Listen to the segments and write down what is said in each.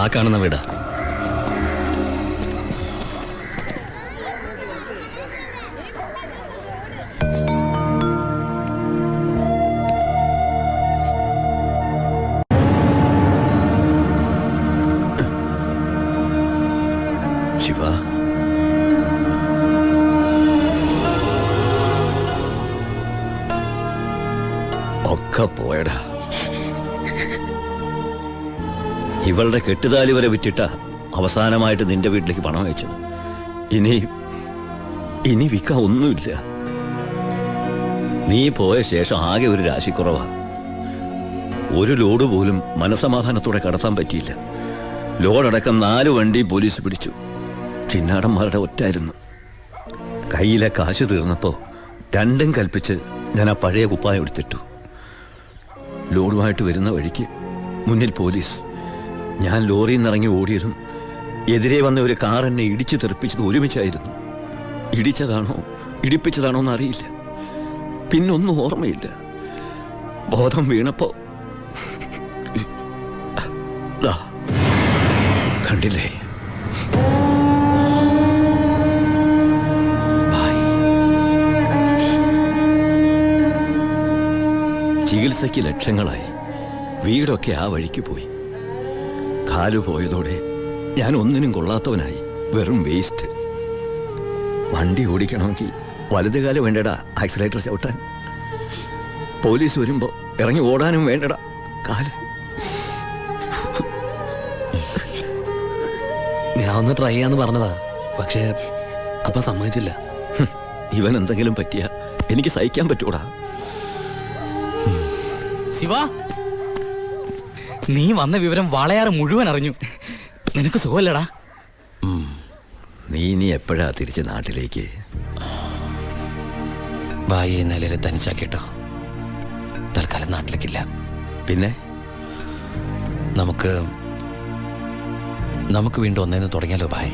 ആ കാണുന്ന വീടാ. ശിവ, ഒക്കെ പോയടാ. ഇവളുടെ കെട്ടുതാലി വരെ വിറ്റിട്ട അവസാനമായിട്ട് നിന്റെ വീട്ടിലേക്ക് പണം അയച്ചത്. ഇനി വിൽക്കാൻ ഒന്നുമില്ല. നീ പോയ ശേഷം ആകെ ഒരു രാശിക്കുറവാ. ഒരു ലോഡ് പോലും മനസമാധാനത്തോടെ കടത്താൻ പറ്റിയില്ല. ലോഡടക്കം 4 വണ്ടി പോലീസ് പിടിച്ചു. ചിന്നാടന്മാരുടെ ഒറ്റായിരുന്നു. കയ്യിലെ കാശ് തീർന്നപ്പോ രണ്ടും കൽപ്പിച്ച് ഞാൻ ആ പഴയ കുപ്പായം എടുത്തിട്ടു. ലോഡുമായിട്ട് വരുന്ന വഴിക്ക് മുന്നിൽ പോലീസ്. ഞാൻ ലോറിയിൽ നിന്നിറങ്ങി ഓടിയതും എതിരെ വന്ന ഒരു കാർ എന്നെ ഇടിച്ചു തെറിപ്പിച്ചത് ഒരുമിച്ചായിരുന്നു. ഇടിച്ചതാണോ ഇടിപ്പിച്ചതാണോ എന്നറിയില്ല. പിന്നൊന്നും ഓർമ്മയില്ല. ബോധം വീണപ്പോ കണ്ടില്ലേ? ചികിത്സയ്ക്ക് ലക്ഷങ്ങളായി. വീടൊക്കെ ആ വഴിക്ക് പോയി. കാലു പോയതോടെ ഞാൻ ഒന്നിനും കൊള്ളാത്തവനായി. വെറും വേസ്റ്റ്. വണ്ടി ഓടിക്കണമെങ്കിൽ വലതുകാല് വേണ്ടടാ ആക്സിലേറ്റർ ചവിട്ടാൻ. പോലീസ് വരുമ്പോ ഇറങ്ങി ഓടാനും വേണ്ടടാ കാല്. ഞാൻ ഒന്ന് ട്രൈ ചെയ്യാന്ന് പറഞ്ഞതാ, പക്ഷേ അപ്പ സമ്മതിച്ചില്ല. ഇവൻ എന്തെങ്കിലും പറ്റിയ എനിക്ക് സഹിക്കാൻ പറ്റൂടാ. ശിവ, നീ വന്ന വിവരം വാളയാറ് മുഴുവൻ അറിഞ്ഞു. നിനക്ക് സുഖമല്ലടാ? നീ ഇനി എപ്പോഴാ തിരിച്ച് നാട്ടിലേക്ക്? ഭായി നിലയിൽ തനിച്ചാക്കിട്ടോ. തൽക്കാലം നാട്ടിലേക്കില്ല. പിന്നെ നമുക്ക് വീണ്ടും ഒന്നേന്ന് തുടങ്ങിയാലോ ഭായ്?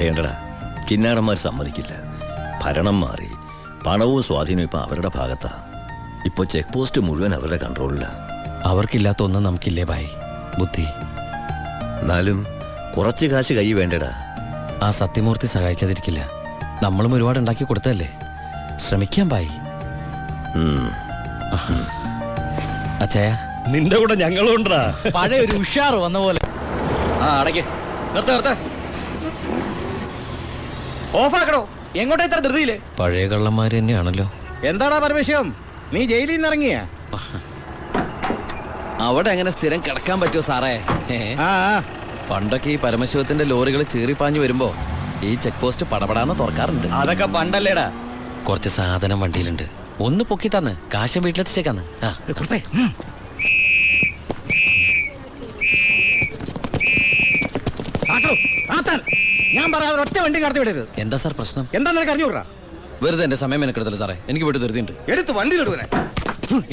വേണ്ടടാ, കിന്നാടന്മാർ സമ്മതിക്കില്ല. ഭരണം മാറി. പണവും സ്വാധീനവും ഇപ്പൊ അവരുടെ ഭാഗത്താ. ഇപ്പൊ ചെക്ക് പോസ്റ്റ് മുഴുവൻ അവരുടെ കൺട്രോളിലാ. അവർക്കില്ലാത്ത ഒന്നും നമുക്കില്ലേ ഭായ്? ബുദ്ധി. എന്നാലും കുറച്ച് കാശ് കൈ വേണ്ടടാ. ആ സത്യമൂർത്തി സഹായിക്കാതിരിക്കില്ല. നമ്മളും ഒരുപാട് ഉണ്ടാക്കി കൊടുത്തല്ലേ. ശ്രമിക്കാം ഭായ്. അച്ഛായ, നിന്റെ കൂടെ ഞങ്ങളുണ്ടാ. പഴയ ഒരു ഉഷാർ വന്ന പോലെ. അടയ്ക്ക്, ഓഫാക്കടോ. എങ്ങോട്ടാ ഇത്ര ധൃതിയില്? പഴയ കള്ളന്മാര് തന്നെയാണല്ലോ. എന്താടാ പരമേശ്വരം, നീ ജയിലിൽ നിന്ന് ഇറങ്ങിയ? അവിടെ എങ്ങനെ സ്ഥിരം കിടക്കാൻ പറ്റുമോ സാറേ? പണ്ടൊക്കെ ഈ പരമശിവത്തിന്റെ ലോറികൾ ചീറിപ്പാഞ്ഞു വരുമ്പോ ഈ ചെക്ക് പോസ്റ്റ് പടപടാന്ന് തുറക്കാറുണ്ട്. അതൊക്കെ പണ്ടല്ലേടാ. കുറച്ച് സാധനം വണ്ടിയിലുണ്ട്. ഒന്ന് പൊക്കി തന്ന് കാശം വീട്ടിലെത്തിച്ചേക്കാന്ന്. ഞാൻ പറയാതെ ഒറ്റ വണ്ടി കടത്തി വിടരുത്. എന്താ സാർ പ്രശ്നം? എന്താ നിനക്ക് അറിഞ്ഞൂടാ? വെറുതെ എന്റെ സമയം മെനക്കെടുത്തല്ലോ സാറേ. എനിക്ക് വീട്ടിൽ ധൃതിയുണ്ട്. എടുത്ത് വണ്ടി തൊടുവനെ.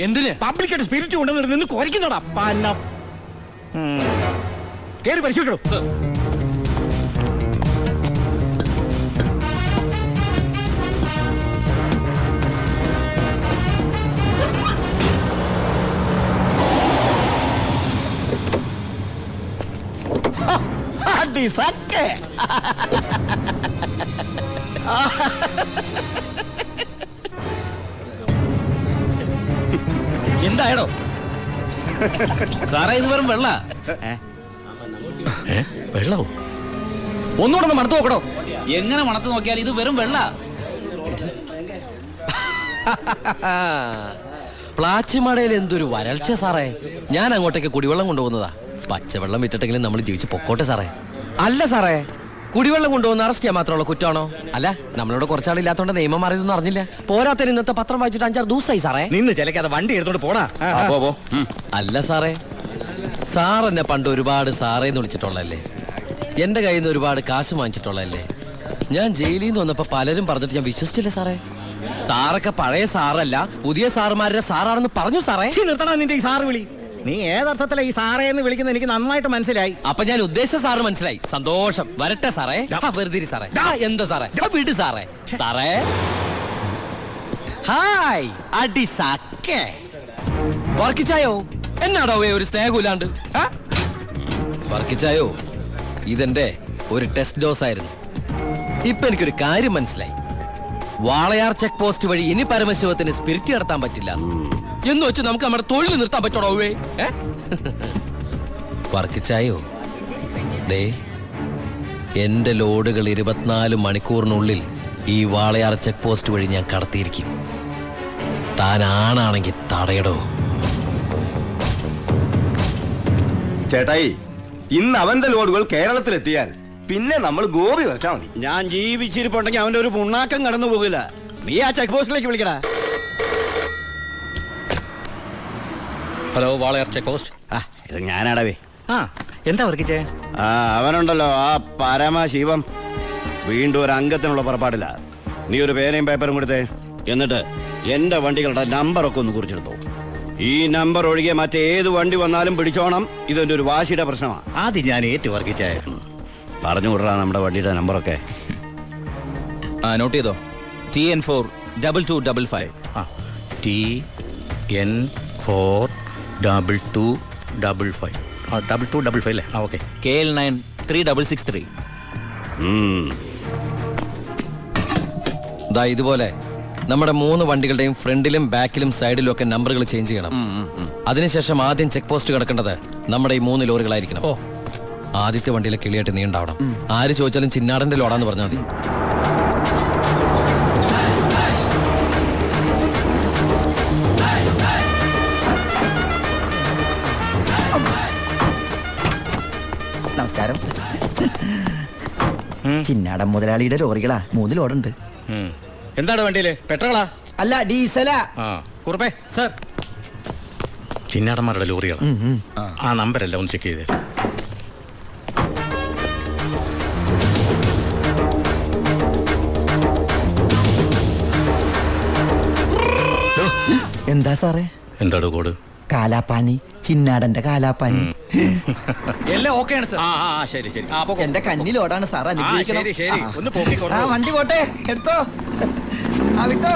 എന്തിന്? പബ്ലിക്കായിട്ട് സ്പിരിറ്റ് കൊണ്ടുവന്നിട്ട് നിന്ന് കുറയ്ക്കുന്നോടാ. കേറി പരിശോധിക്കണോ? എന്തായടോ സാറേ? ഇത് വെറും വെള്ള. വെള്ളമോ? ഒന്നുകൂടെ ഒന്ന് മണത്ത് നോക്കടോ. എങ്ങനെ മണത്ത് നോക്കിയാൽ ഇത് വെറും വെള്ള. പ്ലാച്ചിമടയിൽ എന്തൊരു വരൾച്ച സാറേ. ഞാൻ അങ്ങോട്ടേക്ക് കുടിവെള്ളം കൊണ്ടുപോകുന്നതാ. പച്ചവെള്ളം വിറ്റിട്ടെങ്കിലും നമ്മൾ ജീവിച്ച് പൊക്കോട്ടെ സാറേ. അല്ല സാറേ, കുടിവെള്ളം കൊണ്ടുപോകുന്ന അറസ്റ്റ് ചെയ്യാൻ മാത്രമുള്ള കുറ്റമാണോ? അല്ല, നമ്മളോട് കുറച്ചാളില്ലാത്തോണ്ട് നിയമം മാറിയതൊന്നും അറിഞ്ഞില്ല. പോരാത്തതിന് ഇന്നത്തെ പത്രം വായിച്ചിട്ട് 5-6 ദിവസമായി സാറേ. നിന്ന് ചിലക്കാതെ വണ്ടി എടുത്തോണ്ട് പോടാ. അല്ല സാറേ, സാർ എന്നെ പണ്ട് ഒരുപാട് സാറേന്ന് വിളിച്ചിട്ടുള്ളല്ലേ. എന്റെ കയ്യിൽ നിന്ന് ഒരുപാട് കാശ് വാങ്ങിച്ചിട്ടുള്ളല്ലേ. ഞാൻ ജയിലിൽ നിന്ന് വന്നപ്പോ പലരും പറഞ്ഞിട്ട് ഞാൻ വിശ്വസിച്ചില്ല സാറേ. സാറൊക്കെ പഴയ സാറല്ല, പുതിയ സാറുമാരുടെ സാറാണെന്ന് പറഞ്ഞു സാറേ. നിർത്തണം നിന്റെ ഈ സാറ് വിളി. നീ ഏതർത്ഥത്തിലാ ഈ സാറേ എന്ന് വിളിക്കുന്നത് എനിക്ക് നന്നായിട്ട് മനസ്സിലായി. അപ്പൊ ഞാൻ ഉദ്ദേശിച്ച സാറ് മനസ്സിലായി. സന്തോഷം. വരട്ടെ സാറേ. വെറുതെ സാറേ. എന്താ സാറേ? വീട് സാറേ. സാറേ ഹായ്. അടി സാക്കേ വർക്കിച്ചായോ? എന്നാടോ ഒരു സ്നേഹമില്ലാണ്ട്? വർക്കിച്ചായോ, ഇതെന്റെ ഒരു ടെസ്റ്റ് ഡോസ് ആയിരുന്നു. ഇപ്പൊ എനിക്കൊരു കാര്യം മനസ്സിലായി. വാളയാർ ചെക്ക് പോസ്റ്റ് വഴി ഇനി പരമശിവത്തിന് സ്പിരിറ്റ് നടത്താൻ പറ്റില്ല എന്ന് വെച്ച് നമുക്ക് നമ്മുടെ തൊഴിൽ നിർത്താൻ പറ്റണോ? വർക്കിച്ചായോ, ദേ എന്റെ ലോഡുകൾ 24 മണിക്കൂറിനുള്ളിൽ ഈ വാളയാർ ചെക്ക് പോസ്റ്റ് വഴി ഞാൻ കടത്തിയിരിക്കും. താൻ ആണാണെങ്കിൽ തടയടോ. ചേട്ടായി, ഇന്ന് അവന്റെ ലോഡുകൾ കേരളത്തിലെത്തിയാൽ പിന്നെ നമ്മൾ ഗോപി വെച്ചാ മതി. ഞാൻ ജീവിച്ചിരിപ്പുണ്ടെങ്കിൽ അവന്റെ ഒരു പുണ്ണാക്കം കടന്നു പോകില്ല. നീ ആ ചെക്ക് പോസ്റ്റിലേക്ക് വിളിക്കടാ. Hello, Walayar check post. ഇത് ഞാനാടവേ. എന്താ വർക്കിച്ചേ? അവനുണ്ടല്ലോ ആ പരമശിവം, വീണ്ടും ഒരു അംഗത്തിനുള്ള പുറപ്പാടില്ല. നീ ഒരു പേനയും പേപ്പറും കൊടുത്തേ. എന്നിട്ട് എന്റെ വണ്ടികളുടെ നമ്പറൊക്കെ ഒന്ന് കുറിച്ചെടുത്തോ. ഈ നമ്പർ ഒഴികെ മറ്റേത് വണ്ടി വന്നാലും പിടിച്ചോണം. ഇതെന്റെ ഒരു വാശിയുടെ പ്രശ്നമാണ്. ആദ്യം ഞാൻ ഏറ്റു വർക്കിച്ചേ. പറഞ്ഞു വിടറാ നമ്മുടെ വണ്ടിയുടെ നമ്പറൊക്കെ. നോട്ട് ചെയ്തോ. TN4 2255. TN4 2255. 2255 അല്ലേ? ഓക്കെ. KL9 3663. ദാ ഇതുപോലെ നമ്മുടെ 3 വണ്ടികളുടെയും ഫ്രണ്ടിലും ബാക്കിലും സൈഡിലും ഒക്കെ നമ്പറുകൾ ചേഞ്ച് ചെയ്യണം. അതിനുശേഷം ആദ്യം ചെക്ക് പോസ്റ്റ് കിടക്കേണ്ടത് നമ്മുടെ ഈ 3 ലോറികളായിരിക്കണം. ആദ്യത്തെ വണ്ടിയിലെ കിളിയായിട്ട് നീ ഉണ്ടാവണം. ആര് ചോദിച്ചാലും ചിന്നാടന്റെ ലോഡാന്ന് പറഞ്ഞാൽ മതി. നമസ്കാരം. ചിന്നാടൻ മുതലാളിയുടെ ലോറികളാ, 3 ലോഡുണ്ട്. എന്താണ് വണ്ടിയില്? പെട്രോളാ? അല്ല, ഡീസലാ. കുറുപ്പേ സർ, ചിന്നാടന്മാരുടെ ലോറികളാ. ആ നമ്പരല്ല ഒന്ന് ചെക്ക് ചെയ്തേ. എന്താ സാറേ? എന്താടോ കോഡ്? കാലാപ്പാനി, ചിന്നാടന്റെ കാലാപ്പാനി. എല്ലാം ഓക്കെയാണ് സർ. ശരി ശരി. എന്റെ കന്നി ലോഡാണ് സാർ, അനുഗ്രഹിക്കണം. ശരി ശരി, ഒന്ന് പോക്കിക്കോ. വണ്ടി പോട്ടെ, എടുത്തോ. വിട്ടോ.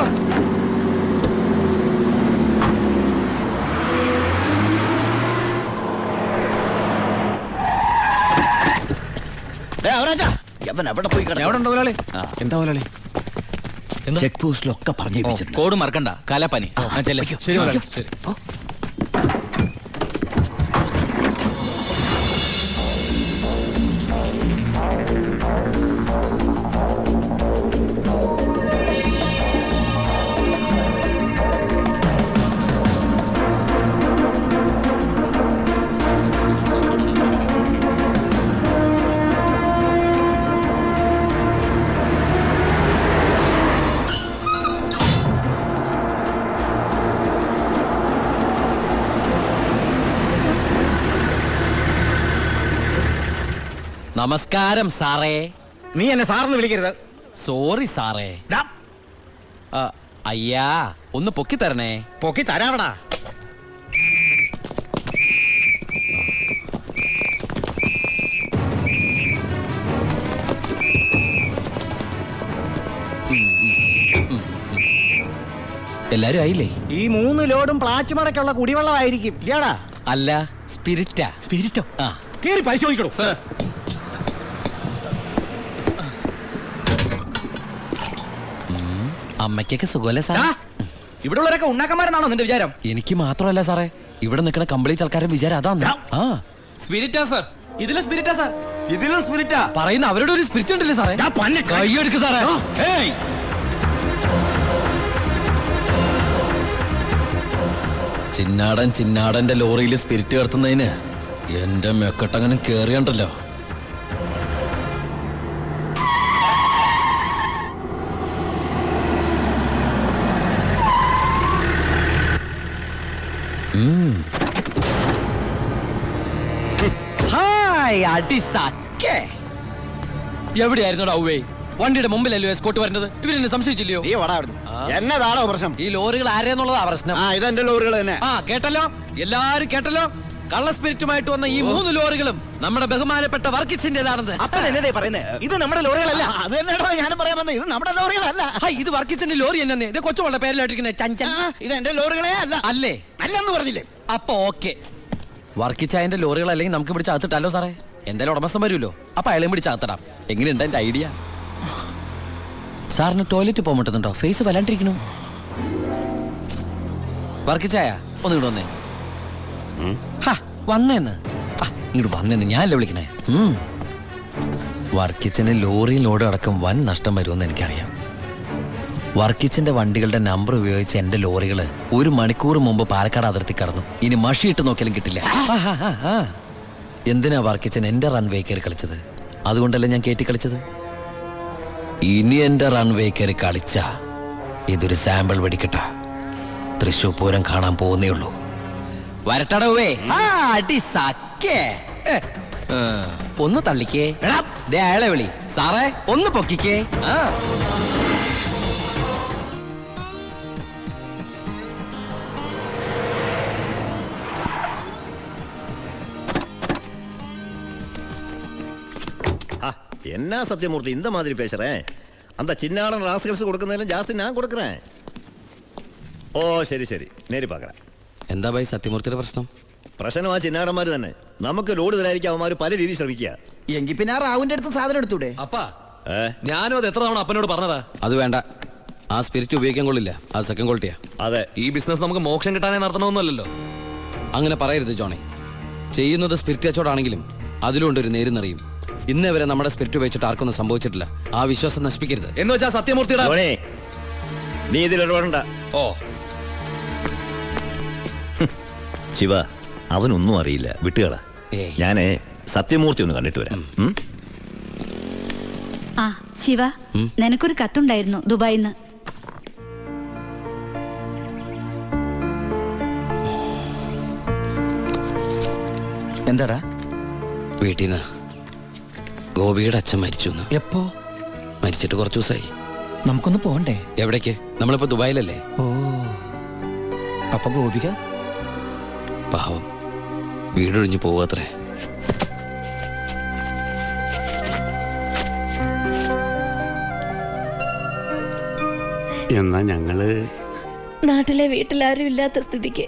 എവിടെ പോയി കിടന്നു? എവിടെ ഉണ്ടോ മുതലാളി? എന്താ മുതലാളി? ചെക്ക് പോസ്റ്റിലൊക്കെ പറഞ്ഞു. കോഡ് മറക്കണ്ട. കാലാപ്പാനി. ശരി മുതലാളി. ശരി. നമസ്കാരം സാറേ. നീ എന്നെ സാറിന് വിളിക്കരുത്. സോറി സാറേ. അയ്യാ, ഒന്ന് പൊക്കി തരണേ. പൊക്കി തരാവടാ. എല്ലാരും ആയില്ലേ? ഈ 3 ലോഡും പ്ലാച്ചുമടക്കുള്ള കുടിവെള്ളമായിരിക്കും. ഇയാടാ? അല്ല, സ്പിരിറ്റാ. സ്പിരിറ്റോ? ആ, കേറി പരിശോധിക്കണോ? അമ്മയ്ക്കൊക്കെ സുഖമല്ലേ സാറേ? ഇവിടെ ഉള്ളവരൊക്കെ ഉണ്ണാക്കന്മാരെന്നാണോ നിന്റെ വിചാരം? എനിക്ക് മാത്രമല്ല സാറേ, ഇവിടെ നിൽക്കുന്ന കംപ്ലീറ്റ് ആൾക്കാരുടെ വിചാരം അതാണ്. സ്പിരിറ്റാ സർ. ഇതിലും സ്പിരിറ്റാ സർ. ഇതിലും സ്പിരിറ്റാ പറയുന്ന അവരുടെ ഒരു സ്പിരിറ്റ് ഉണ്ടല്ലേ സാറേ? കൈയെടുക്ക് സാറേ. ചിന്നാടന്റെ ലോറിയിൽ സ്പിരിറ്റ് കടത്തുന്നതിന് എന്റെ മെക്കട്ടങ്ങനെ കേറിയണ്ടല്ലോ. എവിടെയായിരുന്നു ഔവേ? വണ്ടിയുടെ മുമ്പിലല്ലോ എസ്കോട്ട് വരുന്നത്. ഇവരെന്നെ സംശയിച്ചില്ലയോ? എന്നതാണോ പ്രശ്നം? ഈ ലോറികൾ ആരെന്നുള്ളതാ പ്രശ്നം. ഇതെന്റെ ലോറികൾ തന്നെ. കേട്ടല്ലോ, എല്ലാരും കേട്ടല്ലോ. കള്ള സ്പിരിറ്റുമായിട്ട് വന്ന ഈ 3 ലോറികളും നമ്മുടെ ബഹുമാനപ്പെട്ട വർക്കിച്ചിന്റേതാണെന്ന്. അപ്പനെന്നേ പറയുന്നേ? ഇത് നമ്മുടെ ലോറികളല്ല. അത് തന്നെയാണോ ഞാനും പറയാൻ വന്നത്. ഇത് നമ്മുടെ ലോറികളല്ല. ഇത് വർക്കിച്ചിന്റെ ലോറി തന്നെ. ഇത് കൊച്ചുമുള്ള പേരിലായിട്ടിരിക്കുന്നത് ചഞ്ചൽ. ഇത് എന്റെ ലോറികളെ അല്ല. അല്ലേ? അല്ലെന്ന് പറഞ്ഞില്ലേ? അപ്പൊ ഓക്കെ, വർക്കിച്ചായന്റെ ലോറികൾ അല്ലെങ്കിൽ നമുക്ക് പിടിച്ച് അകത്തിട്ടല്ലോ സാറേ. എന്തായാലും ഉടമസ്ഥൻ വരുമല്ലോ, അപ്പൊ അയാളെയും പിടിച്ച് അകത്തിടാം. എങ്ങനെയുണ്ട് എന്റെ ഐഡിയ? സാറിന് ടോയ്ലറ്റ് പോകാൻ പറ്റുന്നുണ്ടോ? ഫേസ് വല്ലാണ്ടിരിക്കണു. വർക്കിച്ചായ ഒന്ന് ഇങ്ങോട്ട് വന്നേ. വന്നേന്ന് ഇങ്ങോട്ട് വന്നേന്ന് ഞാനല്ലേ വിളിക്കണേ. വർക്കിച്ചന് ലോറിയിൽ ലോഡ് അടക്കം വൻ നഷ്ടം വരുമെന്ന് എനിക്കറിയാം. വർക്കിച്ചന്റെ വണ്ടികളുടെ നമ്പർ ഉപയോഗിച്ച് എന്റെ ലോറികള് 1 മണിക്കൂർ മുമ്പ് പാലക്കാട് അതിർത്തി കടന്നു. ഇനി മഷിയിട്ട് നോക്കിയാലും കിട്ടില്ല. എന്തിനാ വർക്കിച്ചൻ എന്റെ റൺവേ കയറി കളിച്ചത്? അതുകൊണ്ടല്ലേ ഞാൻ കയറ്റി കളിച്ചത്. ഇനി എന്റെ റൺവേ കയറി കളിച്ച ഇതൊരു സാമ്പിൾ വെടിക്കട്ട. തൃശൂർ പൂരം കാണാൻ പോകുന്നേ ഉള്ളൂ. വരട്ടടവേ. ഒന്ന് തള്ളിക്കേ. അയാളെ വിളി. സാറേ ഒന്ന് പൊക്കിക്കേ. എന്നാ சத்தியமூர்த்தி இந்த மாதிரி பேசுறேன்? அந்த சின்னாடன் ராஸ்கல்ஸ் கொடுക്കുന്നതിലും ജാസ്തി ഞാൻ കൊടുക്കறேன். ഓ ശരി ശരി, നേരി പാക്കറേൻ. എന്താ ഭായി സത്യമൂർത്തിയുടെ പ്രശ്നം? പ്രശ്നം ആ ചിന്നാടന്മാര് തന്നെ. നമുക്ക് ലോഡ് തരാതിരിക്കാൻ അവന്മാര് പല രീതിയിൽ ശ്രമിക്കുക. എങ്കിൽ പിന്നെ ആ റാവുന്റെ അടുത്ത് സാധനം എടുത്തൂടെ? അപ്പാ ഞാനും അത് എത്ര തവണ അപ്പനോട് പറഞ്ഞതാ. അത് വേണ്ട, ആ സ്പിരിറ്റ് ഉപയോഗിക്കാൻ കൊള്ളില്ല. അത് സെക്കൻഡ് ക്വാളിറ്റിയാ. അതെ, ഈ ബിസിനസ് നമുക്ക് മോക്ഷം കിട്ടാനേ നടത്തണമെന്നല്ലോ. അങ്ങനെ പറയരുത് ജോണി. ചെയ്യുന്നത് സ്പിരിറ്റ് കച്ചവടാണെങ്കിലും അതിലുണ്ട് ഒരു നേരും നിറയും. ഇന്നേ വരെ നമ്മുടെ സ്പിരിറ്റ് ഉപയോഗിച്ചിട്ട് ആർക്കൊന്നും സംഭവിച്ചിട്ടില്ല. ആ വിശ്വാസം നശിപ്പിക്കരുത്. എന്ന് വെച്ചാൽ സത്യമൂർത്തിയുടെ ധോണി, നീ ഇതിൽ ഇടപെടണ്ട. ഓ ശിവ, അവനൊന്നും അറിയില്ല, വിട്ടുകളാ. ഏയ്. ഞാന് സത്യമൂർത്തി ഒന്ന് കണ്ടിട്ട് വരാം. ആ ശിവ, നിനക്കൊരു കത്തുണ്ടായിരുന്നു ദുബായിന്ന്. എന്താടാ? വീട്ടിൽ നിന്ന് ഗോപിയുടെ അച്ഛൻ മരിച്ചു. എപ്പോ? മരിച്ചിട്ട് കുറച്ചു ദിവസമായി. നമുക്കൊന്ന് പോണ്ടേ? എവിടേക്ക്? നമ്മളിപ്പോ ദുബായിലല്ലേ. ഓ, അപ്പൊ ഗോപിക പാവം വീടൊഴിഞ്ഞു പോവാത്രേ. എന്നാ ഞങ്ങള് നാട്ടിലെ വീട്ടിലാരും ഇല്ലാത്ത സ്ഥിതിക്ക്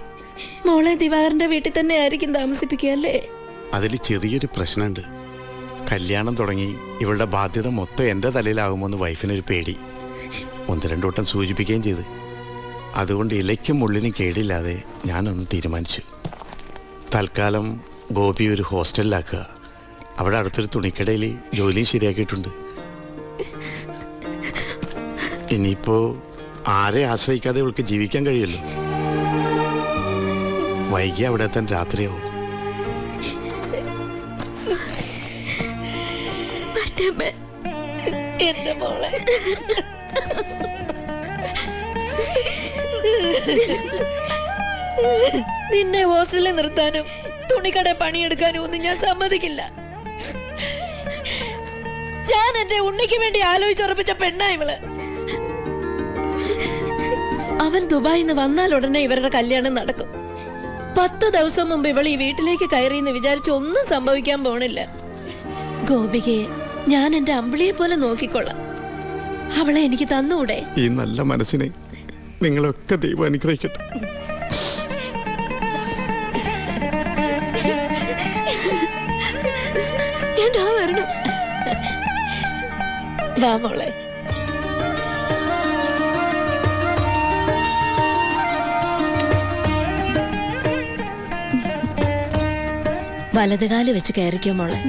മോളെ ദിവാകരന്റെ വീട്ടിൽ തന്നെ ആയിരിക്കും താമസിപ്പിക്കുക അല്ലേ? അതിൽ ചെറിയൊരു പ്രശ്നമുണ്ട്. കല്യാണം തുടങ്ങി ഇവളുടെ ബാധ്യത മൊത്തം എൻ്റെ തലയിലാകുമെന്ന് വൈഫിനൊരു പേടി. 1-2 വട്ടം സൂചിപ്പിക്കുകയും ചെയ്ത്. അതുകൊണ്ട് ഇലയ്ക്കും മുള്ളിനും കേടില്ലാതെ ഞാനൊന്ന് തീരുമാനിച്ചു. തൽക്കാലം ഗോപി ഒരു ഹോസ്റ്റലിലാക്കുക. അവിടെ അടുത്തൊരു തുണിക്കടയിൽ ജോലിയും ശരിയാക്കിയിട്ടുണ്ട്. ഇനിയിപ്പോ ആരെ ആശ്രയിക്കാതെ ഇവൾക്ക് ജീവിക്കാൻ കഴിയുമല്ലോ. വൈകി അവിടെ എത്താൻ രാത്രിയാവും. എന്റെ മോളെ നിന്നെ ഹോസ്റ്റലിൽ നിർത്താനും തുണിക്കട പണിയെടുക്കാനും ഒന്നും ഞാൻ സമ്മതിക്കില്ല. ഞാൻ എന്റെ ഉണ്ണിക്ക് വേണ്ടി ആലോചിച്ചുറപ്പിച്ച പെണ്ണാ ഇവള്. അവൻ ദുബായിന്ന് വന്നാൽ ഉടനെ ഇവരുടെ കല്യാണം നടക്കും. 10 ദിവസം മുമ്പ് ഇവൾ ഈ വീട്ടിലേക്ക് കയറിയെന്ന് വിചാരിച്ച് ഒന്നും സംഭവിക്കാൻ പോണില്ല. ഗോപികയെ ഞാൻ എന്റെ അമ്പിളിയെ പോലെ നോക്കിക്കൊള്ളാം. അവളെ എനിക്ക് തന്നൂടെ? ഈ നല്ല മനസ്സിനെ നിങ്ങളൊക്കെ ദൈവം അനുഗ്രഹിക്കട്ടെ. വാ മോളെ. വലതുകാല് വെച്ച് കയറിക്കോ മോളെ.